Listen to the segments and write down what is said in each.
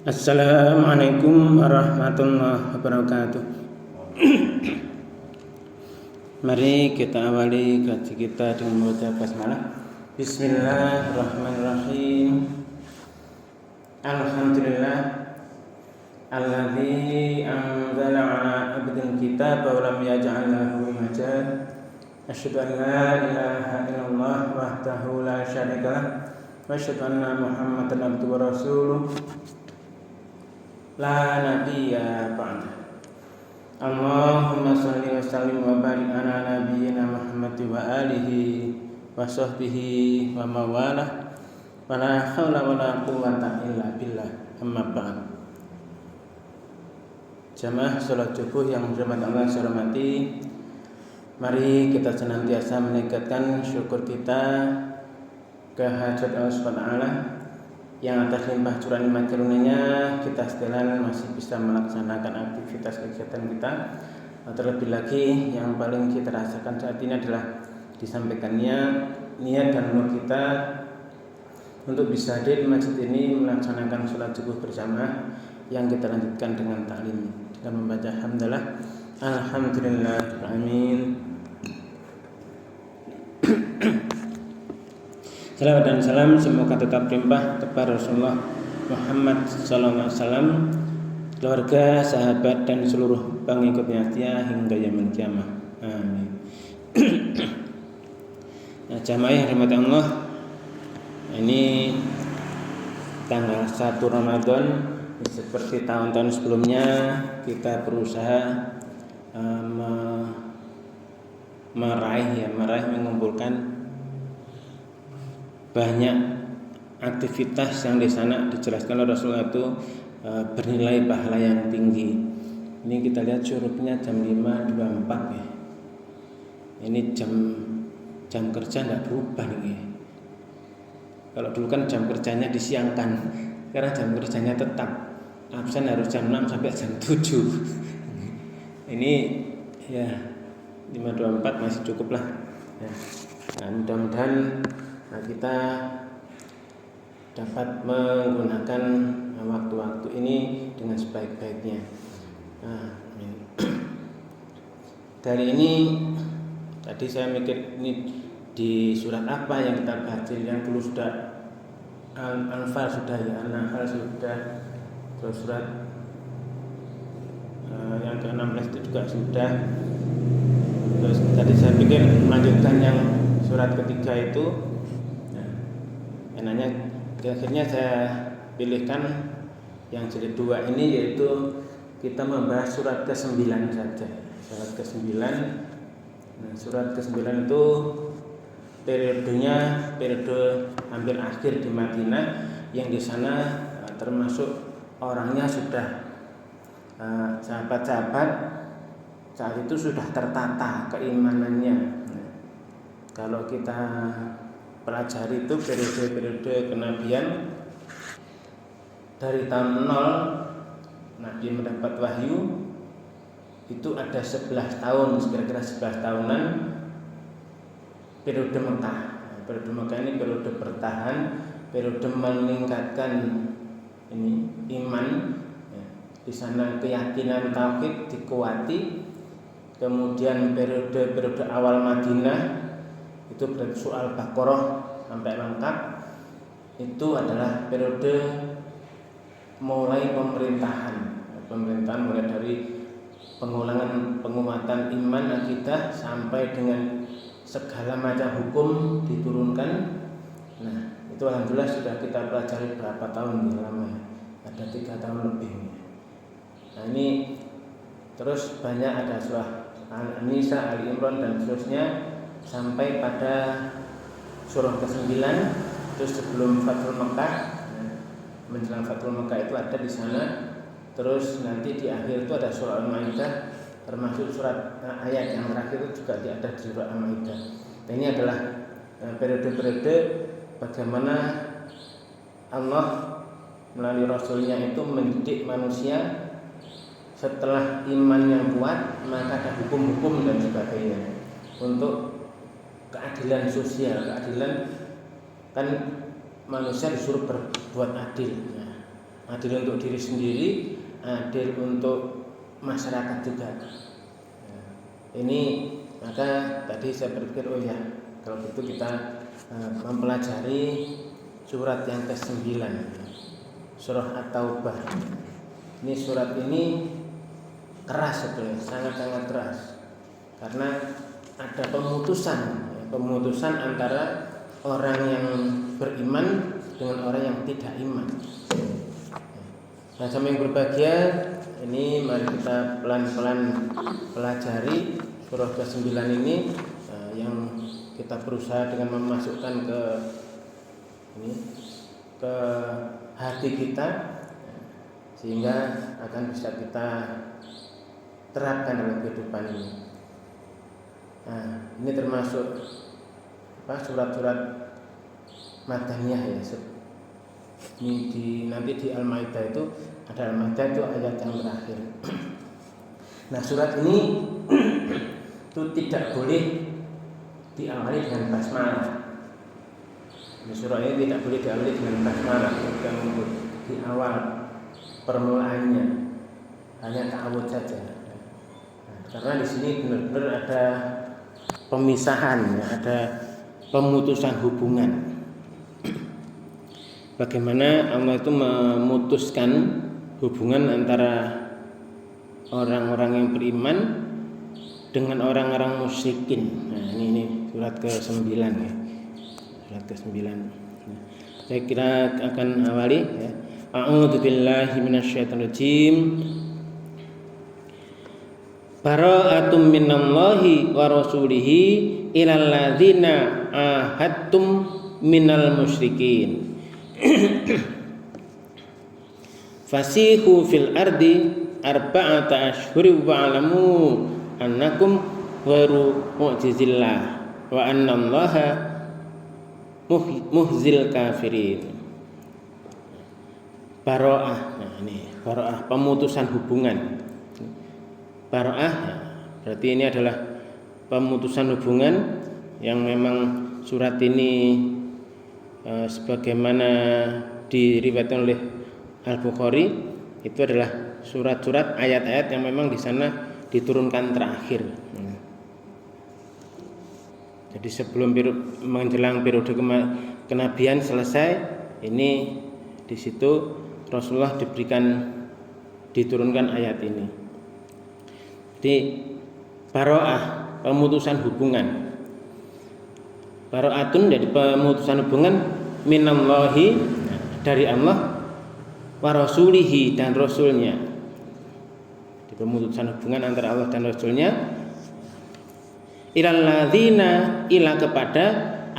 Assalamualaikum warahmatullahi wabarakatuh. Mari kita awali kaji kita dengan membaca basmalah. Bismillahirrahmanirrahim. Alhamdulillah alladzi anzala ala abdil kitaba wa lam yaj'al lahu iwaja. Asyhadu an la ilaha illallah wahdahu la syarika lah wa asyhadu anna Muhammadan abduhu wa rasuluh. La nabiyya ba'da. Allahumma shalli wa sallim wa barik ala nabiyyina Muhammad wa alihi wa sahbihi wa mawalah. Wa la haula wa la quwwata illa billah. Amma ba'd. Jamaah salat subuh yang dirahmati Allah hormati, mari kita senantiasa meningkatkan syukur kita kehadirat Allah Subhanahu wa taala yang atas limpah curah nikmat karunia kita sekalian masih bisa melaksanakan aktivitas kegiatan kita. Terlebih lagi yang paling kita rasakan saat ini adalah disampaikannya niat dan umur kita untuk bisa hadir di masjid ini melaksanakan sholat subuh berjamaah yang kita lanjutkan dengan taklim dengan membaca hamdalah alhamdulillah amin. Salawat dan salam semoga tetap limpah kepada Rasulullah Muhammad SAW, keluarga, sahabat dan seluruh pengikutnya setia hingga yaumil kiamah. Amin. Nah, jamaah yang dirahmati Allah, ini tanggal 1 Ramadan seperti tahun-tahun sebelumnya kita berusaha meraih mengumpulkan banyak aktivitas yang di sana dijelaskan oleh Rasulullah itu bernilai pahala yang tinggi. Ini kita lihat syurupnya jam 5.24 ya. Ini jam kerja tidak berubah nih. Kalau dulu kan jam kerjanya disiangkan, sekarang jam kerjanya tetap absen harus jam 6 sampai jam 7. Ini ya 5.24 masih cukup lah ya. Nah, mudah-mudahan kita dapat menggunakan waktu-waktu ini dengan sebaik-baiknya. Dari ini tadi saya mikir ini di surat apa yang kita baca, yang dulu sudah Al-Anfal sudah ya, Al-Anfal sudah, terus surat yang ke-16 itu juga sudah. Terus tadi saya pikir melanjutkan yang surat ketiga itu. Akhirnya saya pilihkan yang jilid 2 ini, yaitu kita membahas surat ke-9 saja. Surat ke-9. Nah, surat ke-9 itu periode hampir akhir di Madinah, yang di sana termasuk orangnya sudah sahabat-sahabat saat itu sudah tertata keimanannya. Nah, kalau kita pelajari itu periode-periode kenabian dari tahun 0 Nabi mendapat wahyu itu ada 11 tahun, kira-kira 11 tahunan periode Mekah. Periode Mekah ini periode bertahan, periode meningkatkan ini iman ya. Di sana keyakinan tauhid dikuati. Kemudian periode awal Madinah itu berarti soal Baqarah sampai lengkap, itu adalah periode mulai pemerintahan mulai dari penguatan iman akidah sampai dengan segala macam hukum diturunkan. Nah, itu alhamdulillah sudah kita pelajari berapa tahun lama, ada 3 tahun lebih. Nah, ini terus banyak ada surah An-Nisa, Ali Imran dan seterusnya sampai pada surah ke-9 itu sebelum Fathul Mekah. Menjelang Fathul Mekah itu ada di sana. Terus nanti di akhir itu ada surah Al-Maidah, termasuk surat ayat yang terakhir itu juga ada di surah Al-Maidah. Dan ini adalah periode-periode bagaimana Allah melalui Rasulnya itu mendidik manusia. Setelah iman yang kuat, maka ada hukum-hukum dan sebagainya untuk keadilan sosial. Keadilan kan manusia disuruh berbuat adil. Nah, adil untuk diri sendiri, adil untuk masyarakat juga. Ini maka tadi saya berpikir, oh ya, kalau gitu kita mempelajari surat yang ke-9, surah At-Taubah. Ini surat ini keras sebetulnya, sangat-sangat keras, karena ada pemutusan antara orang yang beriman dengan orang yang tidak iman. Nah, sama yang berbahagia, ini mari kita pelan-pelan pelajari surah ke-9 ini, yang kita berusaha dengan memasukkan ke hati kita, sehingga akan bisa kita terapkan dalam kehidupan ini. Nah, ini termasuk surat-surat Madaniyah ya. Ini nanti di Al-Maidah itu ada Al-Maidah itu ayat yang terakhir. Nah, surat ini itu tidak boleh diawali dengan basmalah. Di surah ini tidak boleh diawali dengan basmalah, bukan untuk di awal permulaannya, hanya ta'awudz saja. Nah, karena di sini benar-benar ada pemisahan, ya, ada pemutusan hubungan. Bagaimana Allah itu memutuskan hubungan antara orang-orang yang beriman dengan orang-orang musyrikin. Nah, ini surat ke-9 ya. Surat ke-9. Nah, saya kira akan awali ya. A'udzubillahi minasyaitonirrajim. Bara'atum minallahi wa rasulihi ilal ladzina ahadtum minal musyrikin. Fasihu fil ardi arba'ata ashhuri wa'lamu annakum ghairu mu'jizillah wa annallaha muhzil kafirin. Bara'ah. Nah, ini bara'ah, pemutusan hubungan. Bara'ah berarti ini adalah pemutusan hubungan yang memang surat ini sebagaimana diriwayatkan oleh Al-Bukhari, itu adalah surat-surat ayat-ayat yang memang di sana diturunkan terakhir. Jadi sebelum menjelang periode kenabian selesai, ini di situ Rasulullah diturunkan ayat ini. Jadi bara'ah, pemutusan hubungan. Bara'atun dari pemutusan hubungan minallahi, dari Allah, wa rasulihi, dan rasulnya. Di pemutusan hubungan antara Allah dan rasulnya. Ilal ladzina, ila kepada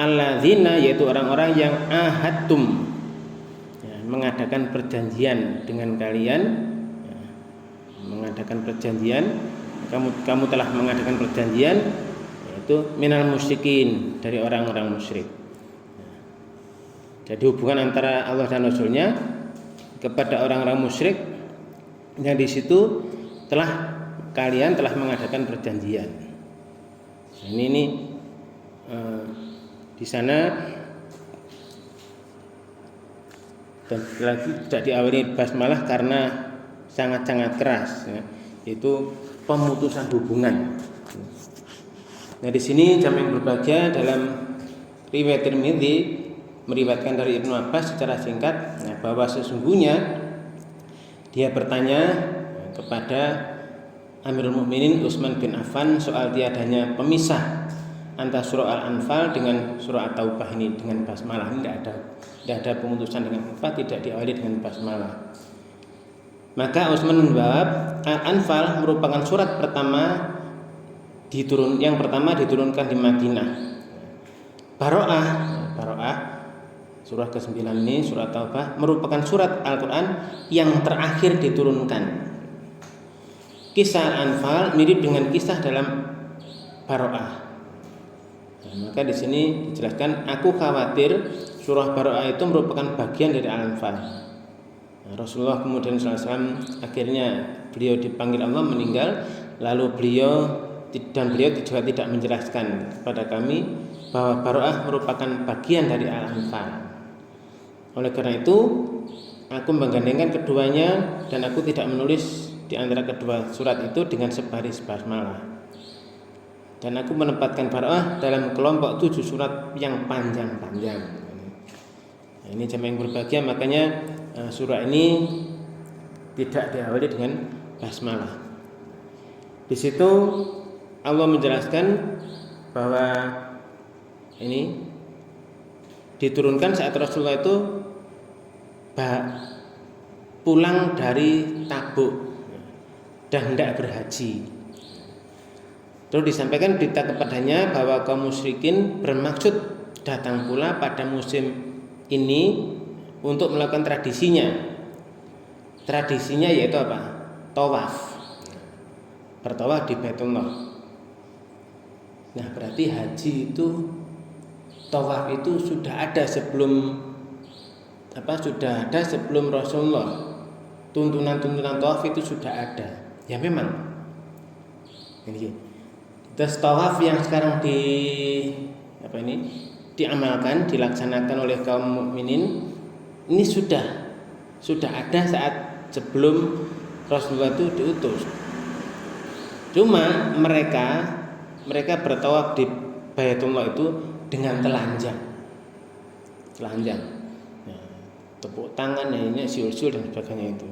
alladzina, yaitu orang-orang yang ahadtum, ya, mengadakan perjanjian dengan kalian, ya, mengadakan perjanjian, kamu telah mengadakan perjanjian, yaitu minal musyrikin, dari orang-orang musyrik. Jadi hubungan antara Allah dan Rasulnya kepada orang-orang musyrik yang di situ kalian telah mengadakan perjanjian. Ini di sana, dan lagi tidak diawali basmalah karena sangat-sangat keras, ya, itu pemutusan hubungan. Nah, di sini jamaah yang berbahagia, dalam riwayat Tirmidzi meriwayatkan dari Ibnu Abbas secara singkat, bahwa sesungguhnya dia bertanya kepada Amirul Mukminin Utsman bin Affan soal tiadanya pemisah antara surah Al-Anfal dengan surah At-Taubah ini dengan basmalah. Tidak ada pemutusan dengan apa, tidak diawali dengan basmalah. Maka Utsman menjawab, Al-Anfal merupakan surat pertama yang pertama diturunkan di Madinah. Bara'ah surah ke-9 ini, surah Taubah, merupakan surat Al-Quran yang terakhir diturunkan. Kisah Al-Anfal mirip dengan kisah dalam Bara'ah. Nah, maka di sini dijelaskan, aku khawatir surah Bara'ah itu merupakan bagian dari Al-Anfal. Nah, Rasulullah kemudian SAW akhirnya beliau dipanggil Allah meninggal, lalu beliau juga tidak menjelaskan kepada kami bahwa Bara'ah merupakan bagian dari Al-Anfal. Oleh karena itu aku menggandengkan keduanya dan aku tidak menulis di antara kedua surat itu dengan sebaris basmalah. Dan aku menempatkan barokah dalam kelompok 7 surat yang panjang-panjang. Nah, ini jamaah yang berbahagia, makanya surah ini tidak diawali dengan basmalah. Di situ Allah menjelaskan bahwa ini diturunkan saat Rasulullah itu pulang dari Tabuk dan hendak berhaji. Terus disampaikan berita kepadanya bahwa kaum musyrikin bermaksud datang pula pada musim ini untuk melakukan tradisinya. Tradisinya yaitu apa? Tawaf. Bertawaf di Baitullah. Nah, berarti haji itu, tawaf itu sudah ada sebelum Rasulullah. Tuntunan tawaf itu sudah ada. Ya memang. Ini. Terus tawaf yang sekarang diamalkan, dilaksanakan oleh kaum mukminin ini sudah ada saat sebelum Rasulullah itu diutus. Cuma mereka bertawaf di Baitullah itu dengan telanjang. Nah, tepuk tangan, ini siul-siul dan sebagainya itu.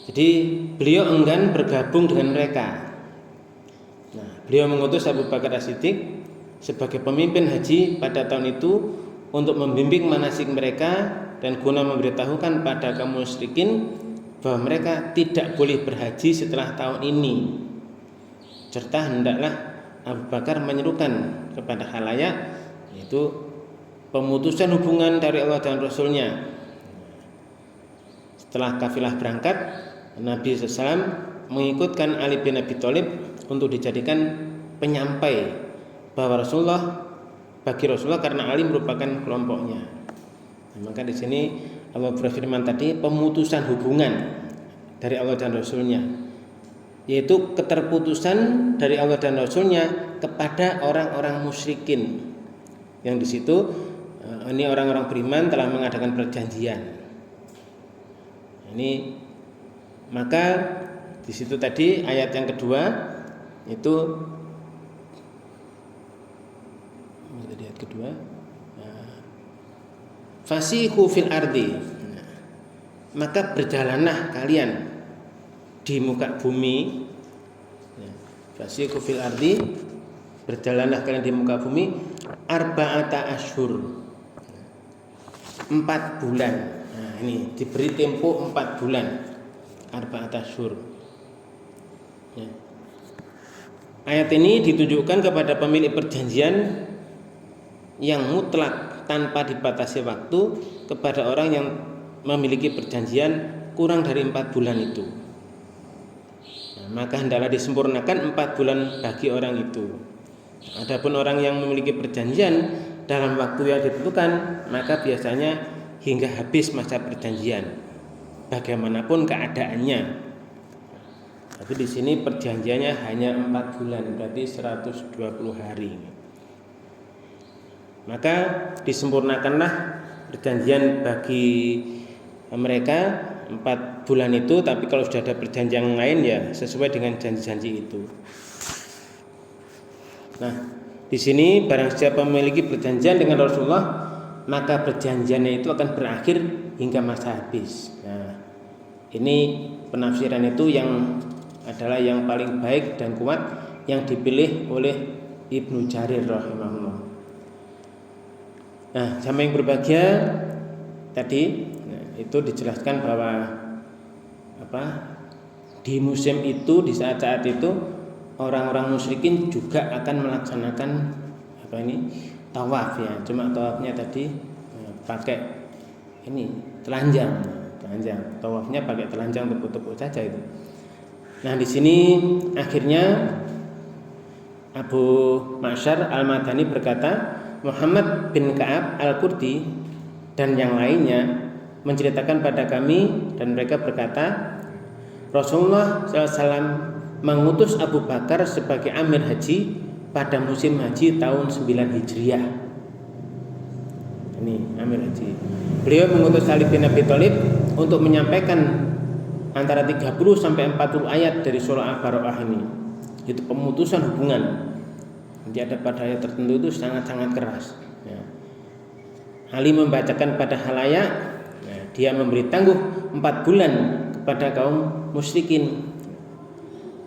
Jadi beliau enggan bergabung dengan mereka. Nah, beliau mengutus Abu Bakar As-Siddiq sebagai pemimpin haji pada tahun itu untuk membimbing manasik mereka dan guna memberitahukan pada kaum musyrikin bahwa mereka tidak boleh berhaji setelah tahun ini. Serta hendaklah Abu Bakar menyerukan kepada khalayak yaitu pemutusan hubungan dari Allah dan Rasulnya. Setelah kafilah berangkat, Nabi SAW mengikutkan Ali bin Abi Thalib untuk dijadikan penyampai bagi Rasulullah karena Ali merupakan kelompoknya. Nah, maka di sini Allah berfirman tadi pemutusan hubungan dari Allah dan Rasulnya, yaitu keterputusan dari Allah dan Rasulnya kepada orang-orang musyrikin yang di situ ini orang-orang beriman telah mengadakan perjanjian. Ini maka di situ tadi ayat yang kedua itu ayat kedua fasihu fil ardi, maka berjalanlah kalian di muka bumi. Fasihu fil ardi, berjalanlah kalian di muka bumi arba'ata ashur, 4 bulan. Nah, ini diberi tempo 4 bulan, arba'ata ashur. Ya. Ayat ini ditujukan kepada pemilik perjanjian yang mutlak tanpa dibatasi waktu kepada orang yang memiliki perjanjian kurang dari 4 bulan itu. Nah, maka hendaklah disempurnakan 4 bulan bagi orang itu. Adapun orang yang memiliki perjanjian dalam waktu yang ditentukan, maka biasanya hingga habis masa perjanjian, bagaimanapun keadaannya. Tapi di sini perjanjiannya hanya 4 bulan, berarti 120 hari. Maka disempurnakanlah perjanjian bagi mereka 4 bulan itu. Tapi kalau sudah ada perjanjian lain ya sesuai dengan janji-janji itu. Nah, di sini barang siapa memiliki perjanjian dengan Rasulullah, maka perjanjiannya itu akan berakhir hingga masa habis. Nah, ini penafsiran itu yang adalah yang paling baik dan kuat yang dipilih oleh Ibnu Jarir rahimahullah. Nah, sama yang berbahagia tadi itu dijelaskan bahwa di musim itu, di saat-saat itu orang-orang musyrikin juga akan melaksanakan tawaf ya. Cuma tawafnya tadi pakai telanjang. Tawafnya pakai telanjang, tepuk-tepuk saja itu. Nah, di sini akhirnya Abu Ma'syar Al-Madani berkata, Muhammad bin Ka'ab Al-Qurdi dan yang lainnya menceritakan pada kami dan mereka berkata, Rasulullah SAW mengutus Abu Bakar sebagai amir haji pada musim haji tahun 9 Hijriah. Ini Amir Haji. Beliau mengutus Ali bin Abi Thalib untuk menyampaikan antara 30 sampai 40 ayat dari surah Al-Baqarah ini. Itu pemutusan hubungan. Jadi ada pada ayat tertentu itu sangat-sangat keras. Ya. Ali membacakan pada halayak, ya, dia memberi tangguh 4 bulan kepada kaum musyrikin.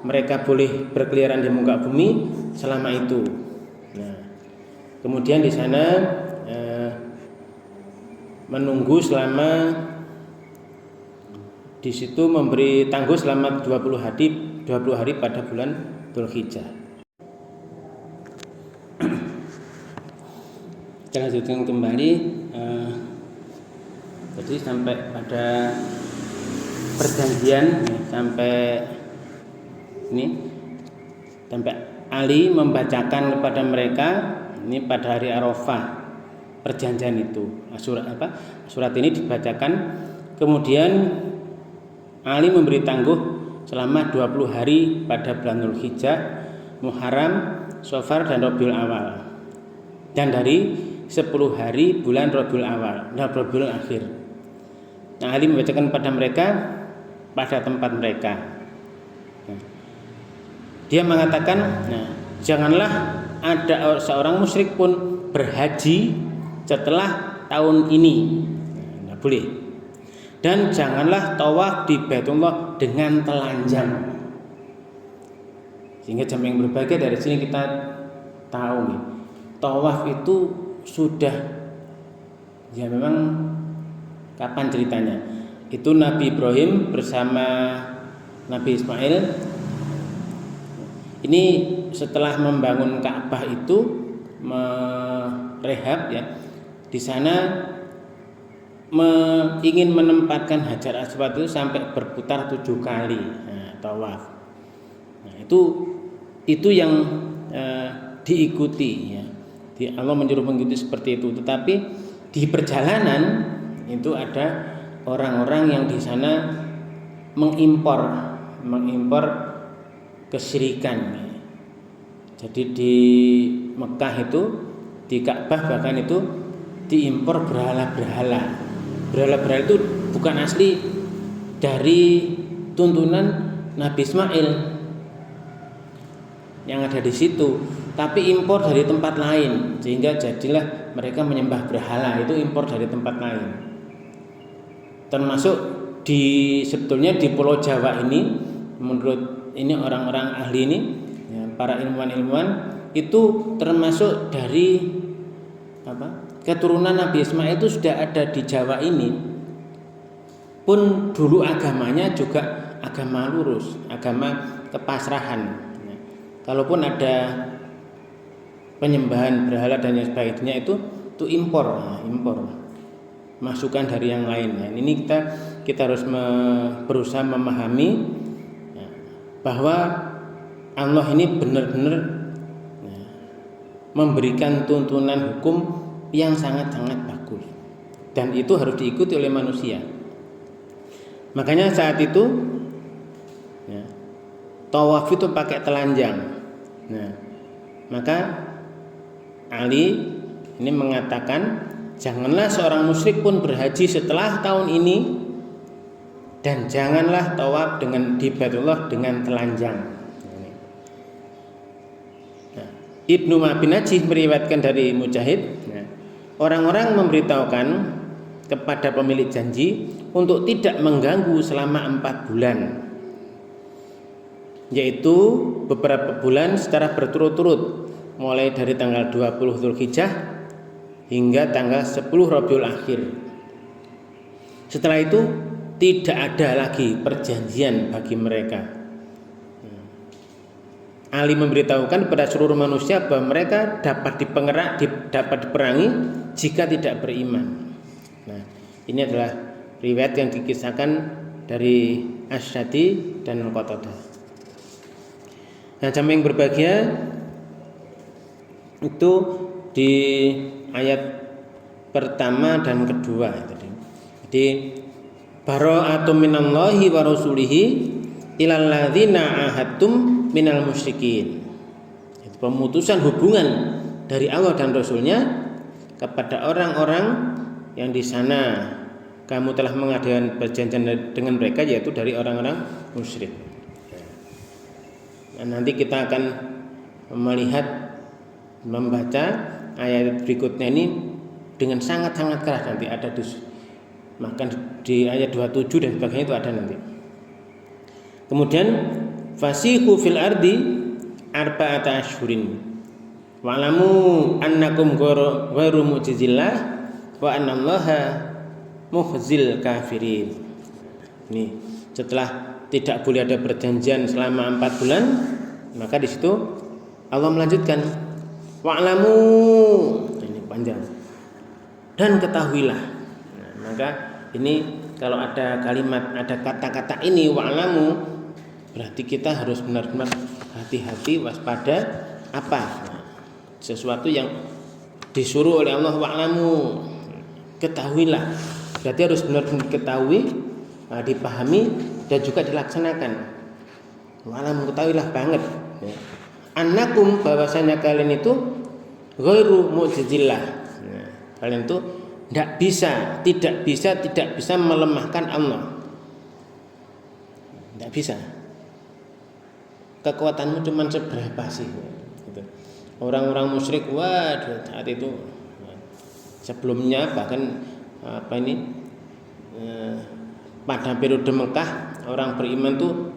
Mereka boleh berkeliaran di muka bumi selama itu. Nah, kemudian di sana menunggu selama di situ memberi tangguh selama 20 hari pada bulan Dzulhijjah. Kita lanjutkan kembali jadi sampai pada perjanjian sampai ini sampai Ali membacakan kepada mereka ini pada hari Arafah perjanjian itu surat ini dibacakan, kemudian Ali memberi tangguh selama 20 hari pada bulan Dzulhijjah, Muharram, Safar dan Rabiul Awal, dan dari 10 hari bulan Rabiul Awal dan Rabiul Akhir. Nah, Ali membacakan pada mereka pada tempat mereka. Dia mengatakan, janganlah ada seorang musyrik pun berhaji setelah tahun ini, nggak boleh. Dan janganlah tawaf di Baitullah dengan telanjang. Sehingga jam yang berbahagia dari sini kita tahu nih, tawaf itu sudah ya memang kapan ceritanya? Itu Nabi Ibrahim bersama Nabi Ismail. Ini setelah membangun Ka'bah itu merehab ya. Di sana ingin menempatkan Hajar Aswad itu sampai berputar 7 kali tawaf. Nah, itu yang diikuti ya. Allah menyuruh mengikuti seperti itu. Tetapi di perjalanan itu ada orang-orang yang di sana mengimpor kesyirikan. Jadi di Mekah itu, di Ka'bah bahkan itu diimpor berhala-berhala. Berhala-berhala itu bukan asli dari tuntunan Nabi Ismail yang ada di situ, tapi impor dari tempat lain, sehingga jadilah mereka menyembah berhala. Itu impor dari tempat lain. Termasuk sebetulnya di Pulau Jawa ini, menurut ini orang-orang ahli ini, ya, para ilmuwan-ilmuwan itu termasuk dari keturunan Nabi Ismail itu sudah ada di Jawa ini. Pun dulu agamanya juga agama lurus, agama kepasrahan. Ya. Kalaupun ada penyembahan berhala dan yang sebagainya itu impor, masukan dari yang lain. Ya. Ini kita harus berusaha memahami ya, bahwa Allah ini benar-benar ya, memberikan tuntunan hukum yang sangat-sangat bagus, dan itu harus diikuti oleh manusia. Makanya saat itu ya, tawaf itu pakai telanjang. Nah, maka Ali ini mengatakan, janganlah seorang musyrik pun berhaji setelah tahun ini, dan janganlah tawaf di Baitullah dengan telanjang. Nah, Ibnu Ma'bin Najih meriwayatkan dari Mujahid, orang-orang memberitahukan kepada pemilik janji untuk tidak mengganggu selama 4 bulan, yaitu beberapa bulan secara berturut-turut, mulai dari tanggal 20 Dzulhijjah hingga tanggal 10 Rabiul Akhir. Setelah itu tidak ada lagi perjanjian bagi mereka. Ali memberitahukan kepada seluruh manusia bahwa mereka dapat diperangi jika tidak beriman. Nah, ini adalah riwayat yang dikisahkan dari Asy'adi dan Qatadah. Nah, jamaah yang berbahagia, itu di ayat pertama dan kedua tadi. Jadi bara'atun minallahi wa rasulihi ilal ladzina ahadtum minal musyrikin. Pemutusan hubungan dari Allah dan Rasulnya kepada orang-orang yang di sana kamu telah mengadakan perjanjian dengan mereka, yaitu dari orang-orang musyrik. Nah, nanti kita akan melihat, membaca ayat berikutnya ini dengan sangat-sangat keras. Nanti ada bahkan di ayat 27 dan sebagainya itu ada nanti. Kemudian fasihu fil ardi arba'ata ashhurin wa'lamu annakum ghairu mu'jizillah wa annallaha mukhzil kafirin. Ini setelah tidak boleh ada perjanjian selama 4 bulan, maka di situ Allah melanjutkan wa'lamu, ini panjang, dan ketahuilah. Nah, maka ini kalau ada kalimat, ada kata-kata ini wa'lamu, berarti kita harus benar-benar hati-hati, waspada. Apa? Nah, sesuatu yang disuruh oleh Allah, wa'lamu, ketahuilah, berarti harus benar-benar diketahui, dipahami dan juga dilaksanakan. Wa'lamu, ketahuilah banget ya. Annakum, bahwasanya kalian itu ghairu mu'jizillah. Nah, kalian itu tidak bisa melemahkan Allah. Tidak bisa. Kekuatanmu cuma seberapa sih? Gitu. Orang-orang musyrik, waduh, saat itu sebelumnya bahkan pada periode Mekah, orang beriman tuh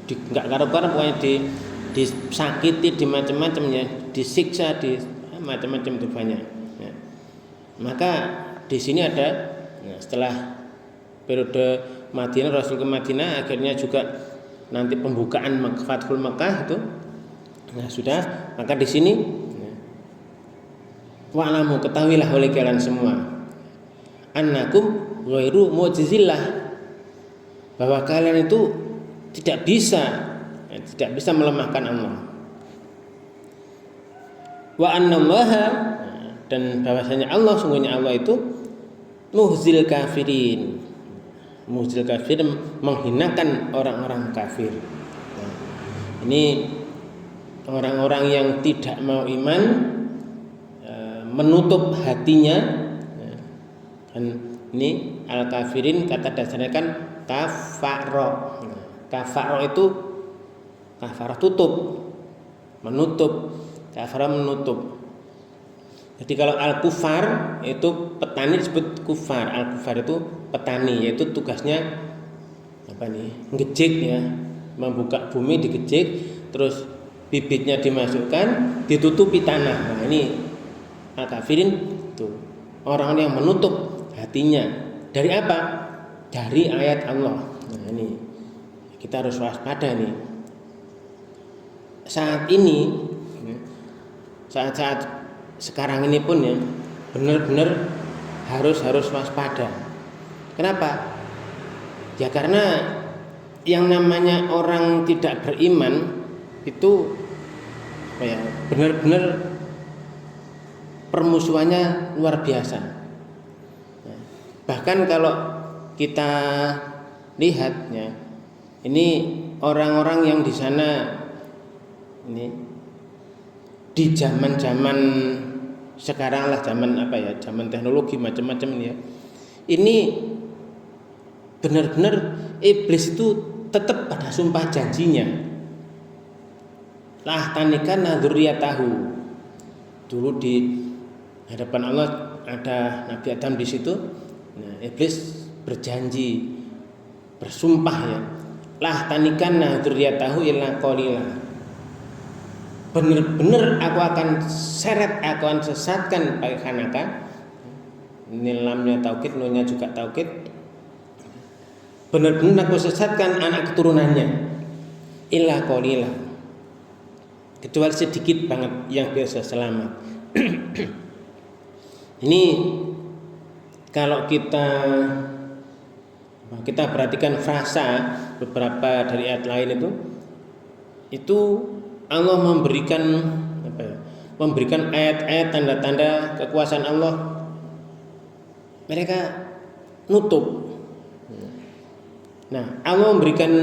nggak karu-karu, pokoknya disakiti, di macam-macam ya, disiksa, di macam-macam itu banyak. Ya. Maka di sini ada, setelah periode Madinah, Rasul ke Madinah, akhirnya juga nanti pembukaan Fathul Mekah itu, nah sudah, maka di sini wa'lamu, ketahuilah oleh kalian semua, annakum ghairu mu'jizillah, bahwa kalian itu tidak bisa melemahkan Allah. Wa annallaha, dan bahwasanya Allah, sungguhnya Allah itu muhzil kafirin, muhzil kafir, menghinakan orang-orang kafir. Nah, ini orang-orang yang tidak mau iman, menutup hatinya, dan ini al-kafirin kata dasarnya kan kafaro. Kafaro itu kafaro tutup, menutup, kafaro menutup. Jadi kalau al-kufar itu petani disebut kufar. Al-kufar itu petani, yaitu tugasnya ngejik ya, membuka bumi, digejik, terus bibitnya dimasukkan, ditutupi tanah. Nah, ini al-kafirin itu orang yang menutup hatinya. Dari apa? Dari ayat Allah. Nah, ini kita harus waspada nih. Saat ini, saat sekarang ini pun ya, benar-benar harus waspada. Kenapa? Ya karena yang namanya orang tidak beriman itu benar-benar permusuhannya luar biasa. Bahkan kalau kita lihat ya, ini orang-orang yang di sana ini di zaman-zaman sekarang lah, zaman teknologi macam-macam ini ya. Ini benar-benar iblis itu tetap pada sumpah janjinya. Lah tanikan dzurriyyatahu. Dulu di hadapan Allah ada Nabi Adam di situ. Nah, iblis berjanji, bersumpah ya. Lah tanikan dzurriyyatahu illa qalila. Benar-benar aku akan seret, aku akan sesatkan pakai kanaka. Ini lamnya taukid, nunnya juga taukid. Benar-benar aku sesatkan anak keturunannya. Illa qalila. Kecuali sedikit banget yang biasa selamat. Ini kalau kita perhatikan frasa beberapa dari ayat lain itu Allah memberikan ayat-ayat tanda-tanda kekuasaan Allah, mereka nutup. Nah, Allah memberikan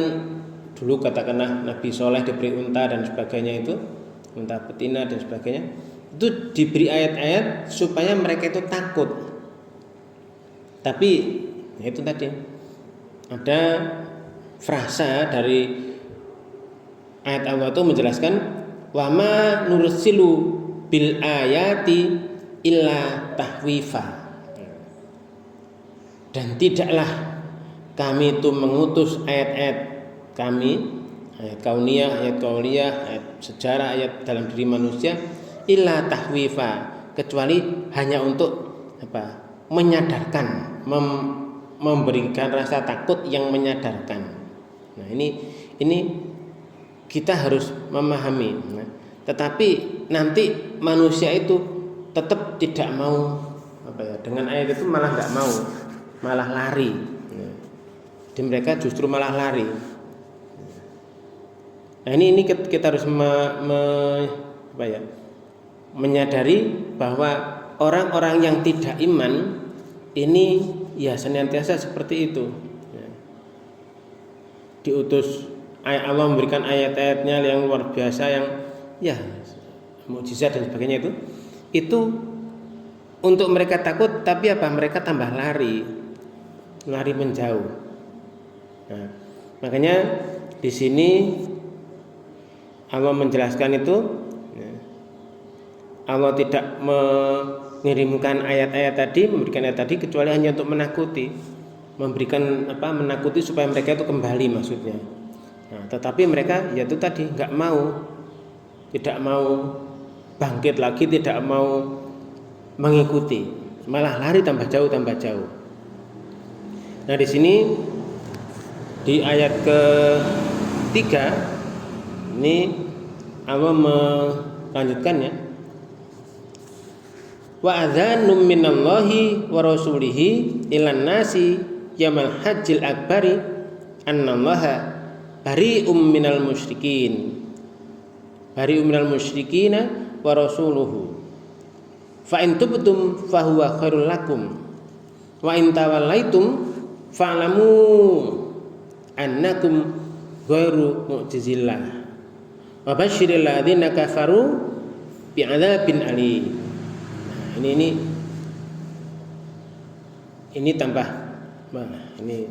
dulu, katakanlah Nabi Soleh diberi unta dan sebagainya itu, entah betina dan sebagainya, itu diberi ayat-ayat supaya mereka itu takut. Tapi itu tadi ada frasa dari ayat Allah itu menjelaskan wama nursilu bil ayati illa tahwifa, dan tidaklah kami itu mengutus ayat-ayat kami, ayat kauniyah, ayat qauliyah, ayat sejarah, ayat dalam diri manusia, illa tahwifa, kecuali hanya untuk apa? Menyadarkan, memberikan rasa takut yang menyadarkan. Nah, ini kita harus memahami. Nah, tetapi nanti manusia itu tetap tidak mau dengan ayat itu, malah nggak mau, malah lari. Nah, di mereka justru malah lari. Nah, ini kita harus menyadari bahwa orang-orang yang tidak iman ini ya senantiasa seperti itu. Ya. Diutus Allah memberikan ayat-ayatnya yang luar biasa, yang ya mukjizat dan sebagainya itu untuk mereka takut, tapi apa? Mereka tambah lari menjauh. Nah, makanya di sini Allah menjelaskan itu, Allah tidak mengirimkan ayat-ayat tadi, memberikan ayat tadi kecuali hanya untuk menakuti, menakuti supaya mereka itu kembali maksudnya. Nah, tetapi mereka ya itu tadi tidak mau bangkit lagi, tidak mau mengikuti, malah lari tambah jauh. Nah, di sini di ayat ke-3 ini Allah melanjutkannya, wa adzanum minallahi wa rasulihi ilan nasi yamal hajjil akbari annallaha bari'um minal musyrikina wa rasuluhu fa in tubtum fa huwa khairul lakum wa in tawallaitum fa'lamu annakum ghairu mu'jizillah wa basyiril ladzina kafaru bi'adzabin alim. Nah, ini tambah ini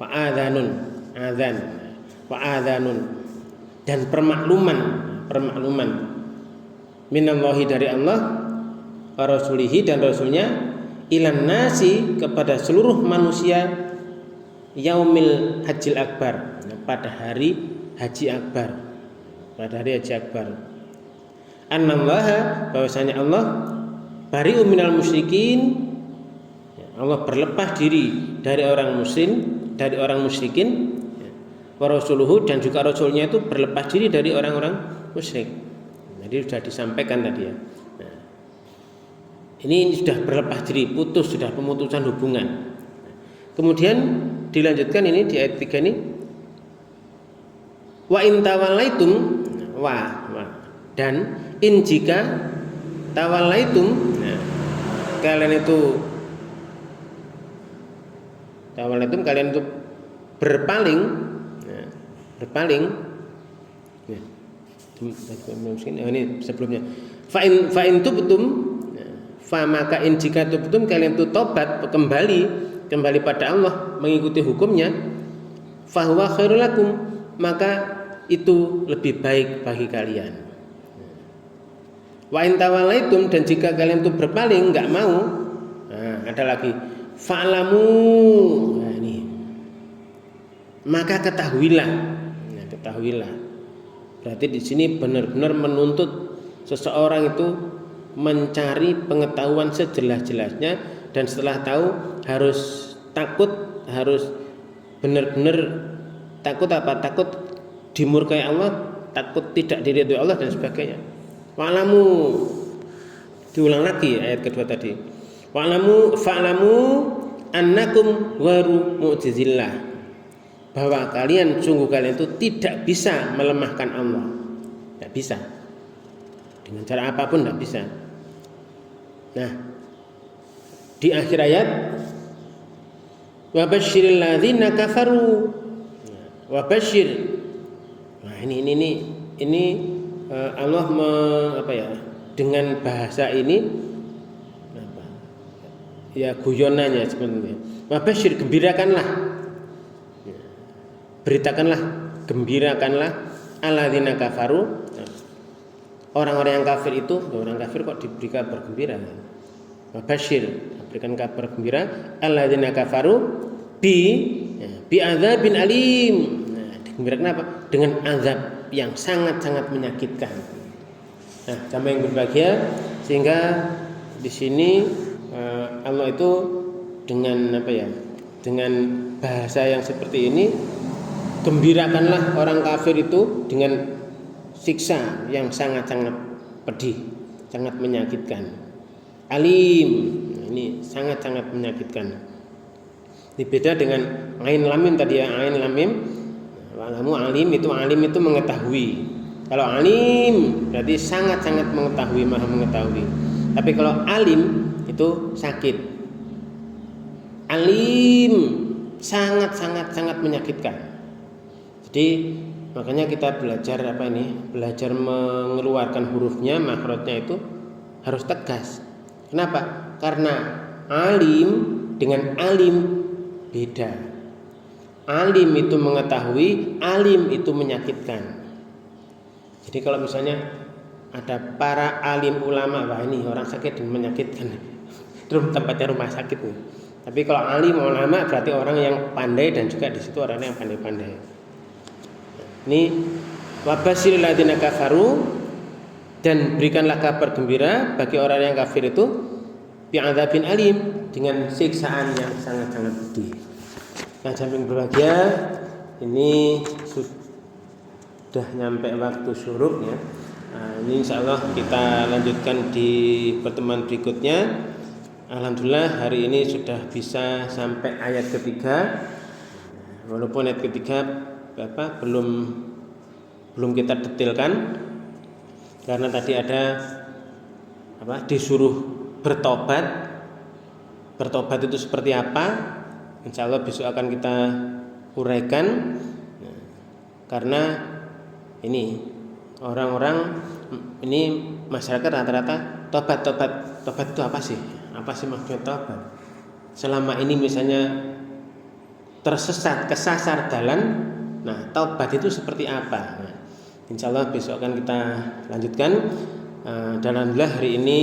wa'adhanun dan permakluman minallahi dari Allah, wa rasulihi dan rasulnya, ilan nasi kepada seluruh manusia, yaumil hajjil akbar, pada hari haji akbar, annallaha, bahwasanya Allah bari'um minal musyrikin, Allah berlepas diri dari orang musyrikin, wa rasuluhu, dan juga rasulnya itu berlepas diri dari orang-orang musyrik. Jadi sudah disampaikan tadi ya. Nah, ini sudah berlepas diri, sudah pemutusan hubungan. Kemudian dilanjutkan ini di ayat 3 ini, wa in tawallaitum, dan in jika tawallaitum, kalian itu berpaling, ini sebelumnya, fa in tubtum, maka in jika tubtum, kalian itu tobat, kembali pada Allah, mengikuti hukumnya, fa huwa khairul lakum, maka itu lebih baik bagi kalian. Wa in tawallaitum, dan jika kalian itu berpaling, enggak mau, ada lagi fa'lamu, maka ketahuilah. Berarti di sini benar-benar menuntut seseorang itu mencari pengetahuan sejelas-jelasnya, dan setelah tahu harus takut, harus benar-benar takut Takut dimurkai Allah, takut tidak diridhoi Allah dan sebagainya. Wa'lamu, diulang lagi ayat kedua tadi. Fa'lamu annakum ghairu mu'jizillah, bahwa sungguh kalian itu tidak bisa melemahkan Allah. Tidak bisa. Dengan cara apapun tidak bisa. Nah, di akhir ayat, wa basyiril ladzina kafaru, wa basyir. Nah, ini Allah dengan bahasa ini ya guyonannya seperti itu. Wabashir, gembirakanlah, beritakanlah, gembirakanlah alladzina kafaru, orang-orang yang kafir itu. Orang kafir kok diberi kabar gembira? Wabashir, berikan kabar gembira alladzina kafaru bi adzabin alim. Nah, digembirakan apa? Dengan azab yang sangat-sangat menyakitkan. Nah, jamaah yang berbahagia, sehingga di sini Allah itu dengan dengan bahasa yang seperti ini, gembirakanlah orang kafir itu dengan siksa yang sangat-sangat pedih, sangat menyakitkan. Alim, ini sangat-sangat menyakitkan. Ini beda dengan ain lamim tadi ya, ain lamim. Walamu alim itu mengetahui. Kalau alim berarti sangat-sangat mengetahui, maha mengetahui. Tapi kalau alim itu sakit. Alim sangat menyakitkan. Jadi makanya kita belajar belajar mengeluarkan hurufnya, makhrajnya itu harus tegas. Kenapa? Karena alim dengan alim beda. Alim itu mengetahui, alim itu menyakitkan. Jadi kalau misalnya ada para alim ulama, wah ini orang sakit dan menyakitkan, itu tempatnya rumah sakit nih. Tapi kalau alim ulama berarti orang yang pandai, dan juga di situ orang yang pandai-pandai. Ini wabashiril ladzina kafaru, dan berikanlah kabar gembira bagi orang yang kafir itu bi'adzabin alim, dengan siksaan yang sangat-sangat pedih. Nah, jamaah berbahagia, ini sudah nyampe waktu syuruk ya. Nah, ini insyaallah kita lanjutkan di pertemuan berikutnya. Alhamdulillah hari ini sudah bisa sampai ayat ketiga. Walaupun ayat ketiga belum kita detailkan, karena tadi ada disuruh bertobat. Bertobat itu seperti apa? Insyaallah besok akan kita uraikan. Karena ini orang-orang ini masyarakat rata-rata tobat itu apa sih? Apa sih maksudnya tobat? Selama ini misalnya tersesat, kesasar jalan, nah tobat itu seperti apa? Nah, insyaallah besok akan kita lanjutkan. Dan alhamdulillah hari ini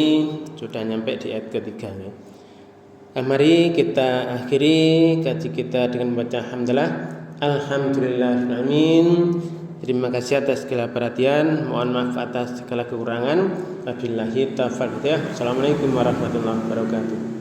sudah nyampe di ayat ketiga ya. Mari kita akhiri kaji kita dengan membaca hamdalah. Alhamdulillahirrahmanirrahim. Terima kasih atas segala perhatian. Mohon maaf atas segala kekurangan. Wabillahi taufiq. Assalamualaikum warahmatullahi wabarakatuh.